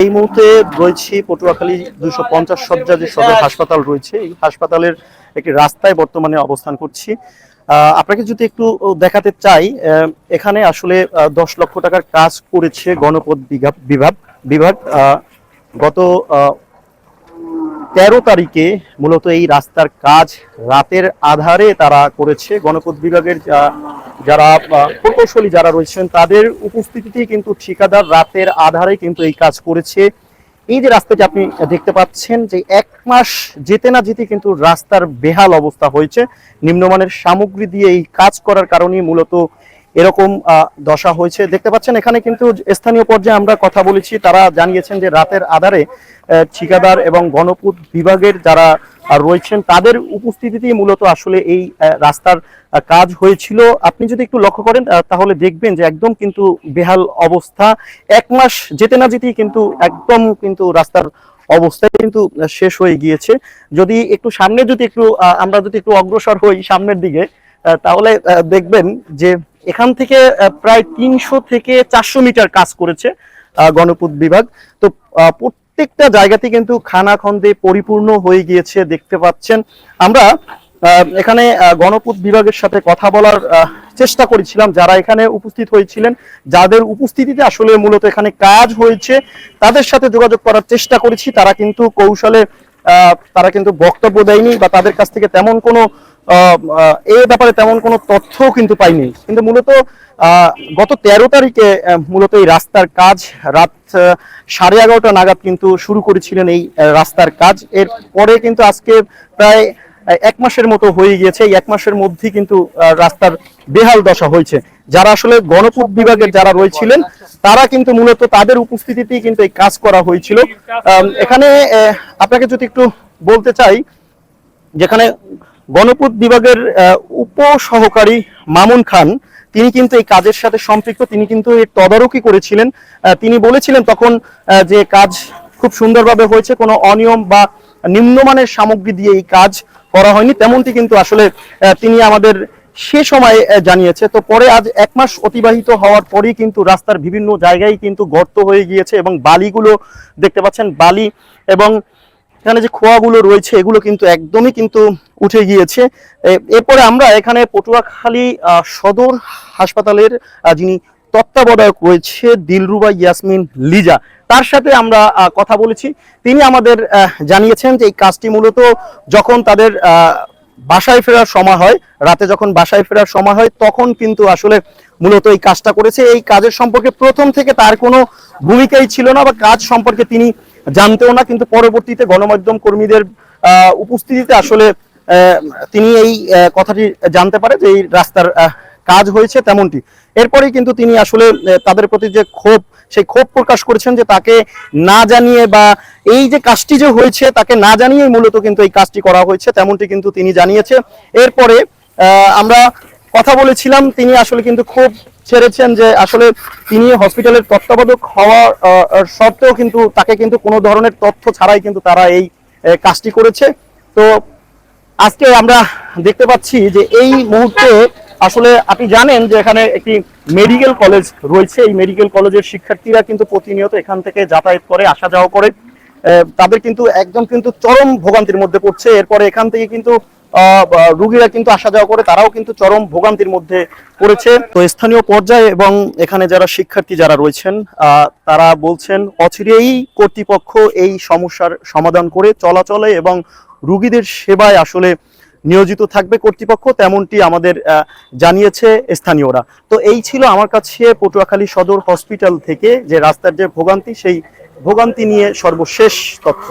এই মুহূর্তে রয়েছি পটুয়াখালী 250 শয্যা যে সদর হাসপাতাল রয়েছে, এই হাসপাতালের একটি রাস্তায় বর্তমানে অবস্থান করছি। আপনাকে যদি একটু দেখাতে চাই, এখানে আসলে 10 লক্ষ টাকার কাজ করেছে গণপথ বিভাগ গত 13 তারিখে মূলত এই রাস্তার কাজ রাতের আধারে তারা করেছে। গণপথ বিভাগের যারা প্রকৌশলী যারা রয়েছেন তাদের উপস্থিতিতেই কিন্তু ঠিকাদার রাতের আধারে কিন্তু এই কাজ করেছে। এই যে রাস্তাটি আপনি দেখতে পাচ্ছেন যে 1 মাস যেতে না যেতে কিন্তু রাস্তার বেহাল অবস্থা হয়েছে। নিম্নমানের সামগ্রী দিয়ে এই কাজ করার কারণে মূলত এরকম দশা হয়েছে। দেখতে পাচ্ছেন এখানে কিন্তু স্থানীয় পর্যায়ে আমরা কথা বলেছি, তারা জানিয়েছেন যে রাতের আধারে ঠিকাদার এবং গণপথ বিভাগের যারা রয়েছেন তাদের উপস্থিতিতেই মূলত আসলে এই রাস্তার কাজ হয়েছিল। আপনি যদি একটু লক্ষ্য করেন তাহলে দেখবেন যে একদম কিন্তু বেহাল অবস্থা। 1 মাস যেতে না যেতেই কিন্তু একদম কিন্তু রাস্তার অবস্থা কিন্তু শেষ হয়ে গিয়েছে। যদি একটু সামনে যদি একটু আমরা যদি একটু অগ্রসর হই সামনের দিকে, তাহলে দেখবেন যে এখান থেকে প্রায় 300 থেকে 400 মিটার কাজ করেছে গণপথ বিভাগ। তো প্রত্যেকটা জায়গাতে কিন্তু খানাখন্দে পরিপূর্ণ হয়ে গিয়েছে। দেখতে পাচ্ছেন আমরা এখানে গণপথ বিভাগের সাথে কথা বলার চেষ্টা করেছিলাম, যারা এখানে উপস্থিত হয়েছিলেন, যাদের উপস্থিতিতে আসলে মূলত এখানে কাজ হয়েছে তাদের সাথে যোগাযোগ করার চেষ্টা করেছি। তারা কিন্তু কৌশলে তারা কিন্তু বক্তব্য দেয়নি বা তাদের কাছ থেকে তেমন কোনো এই ব্যাপারে তেমন কোনো তথ্য কিন্তু পাইনি। কিন্তু মূলত গত 13 তারিখে মূলত এই রাস্তার কাজ রাত 11:30 নাগাদ কিন্তু শুরু করেছিলেন এই রাস্তার কাজ। এর পরে কিন্তু আজকে প্রায় 1 মাসের মতো হয়ে গিয়েছে। এই 1 মাসের মধ্যে কিন্তু রাস্তার বেহাল দশা হয়েছে। যারা আসলে গণপথ বিভাগের যারা রয়েছিলেন তারা কিন্তু মূলত তাদের উপস্থিতিতেই কিন্তু এই কাজ করা হয়েছিল। এখানে আপনাকে যদি একটু বলতে চাই, যেখানে গণপথ বিভাগের উপসহকারী মামুন খান তিনি কিন্তু এই কাজের সাথে সম্পৃক্ত, তিনি কিন্তু এর তদারকি করেছিলেন। তিনি বলেছিলেন তখন যে কাজ খুব সুন্দরভাবে হয়েছে, কোনো অনিয়ম বা নিম্নমানের সামগ্রী দিয়ে এই কাজ করা হয়নি, তেমনটি কিন্তু আসলে তিনি আমাদের সে সময় জানিয়েছে। তো পরে আজ 1 মাস অতিবাহিত হওয়ার পরেই কিন্তু রাস্তার বিভিন্ন জায়গায় কিন্তু গর্ত হয়ে গিয়েছে এবং বালিগুলো দেখতে পাচ্ছেন, বালি এবং এখানে যে খোয়াগুলো রয়েছে এগুলো কিন্তু একদমই কিন্তু উঠে গিয়েছে। এরপরে আমরা এখানে পটুয়াখালী সদর হাসপাতালের যিনি তত্ত্বাবধায়ক রয়েছে দিলরুবা ইয়াসমিন লিজা, তার সাথে আমরা কথা বলেছি। তিনি আমাদের জানিয়েছেন যে এই কাজটি মূলত যখন তাদের বাসায় ফেরার সময় হয়, রাতে যখন বাসায় ফেরার সময় হয় তখন কিন্তু আসলে মূলত এই কাজটা করেছে। এই কাজের সম্পর্কে প্রথম থেকে তার কোনো ভূমিকাই ছিল না বা কাজ সম্পর্কে তিনি জানতেও না, কিন্তু পরবর্তীতে গণমাধ্যম কর্মীদের উপস্থিতিতে আসলে তিনি এই কথাটি জানতে পারে যে এই রাস্তার কাজ হয়েছে তেমনটি। এরপরেই কিন্তু তিনি আসলে তাদের প্রতি যে ক্ষোভ, সেই ক্ষোভ প্রকাশ করেছেন যে তাকে না জানিয়ে বা এই যে কাজটি যে হয়েছে তাকে না জানিয়ে মূলত কিন্তু এই কাজটি করা হয়েছে তেমনটি কিন্তু তিনি জানিয়েছে। এরপরে আমরা কথা বলেছিলাম, তিনি আসলে কিন্তু খুব ছেড়েছেন যে আসলে তিনি হসপিটালের তত্ত্বাবধায়ক হওয়া সত্ত্বেও কিন্তু তাকে কিন্তু কোনো ধরনের তথ্য ছাড়াই কিন্তু তারা এই কাজটি করেছে। তো আজকে আমরা দেখতে পাচ্ছি যে এই মুহূর্তে আসলে আপনি জানেন যে এখানে একটি মেডিকেল কলেজ রয়েছে। এই মেডিকেল কলেজের শিক্ষার্থীরা কিন্তু প্রতিনিয়ত এখান থেকে যাতায়াত করে, আসা যাওয়া করে, তাদের কিন্তু একদম কিন্তু চরম ভোগান্তির মধ্যে পড়ছে। এরপরে এখান থেকে কিন্তু রোগীরা কিন্তু আসা যাওয়া করে, তারাও কিন্তু চরম ভোগান্তির মধ্যে পড়েছে। তো স্থানীয় পর্যায়ে এবং এখানে যারা শিক্ষার্থী যারা রয়েছেন তারা বলছেন অচিরেই কর্তৃপক্ষ এই সমস্যার সমাধান করে চলাচলে এবং রোগীদের সেবায় আসলে নিয়োজিত থাকবে কর্তৃপক্ষ, তেমনটি আমাদের জানিয়েছে স্থানীয়রা। তো এই ছিল আমার কাছে পটুয়াখালী সদর হসপিটাল থেকে যে রাস্তার যে ভোগান্তি, সেই ভোগান্তি নিয়ে সর্বশেষ তথ্য।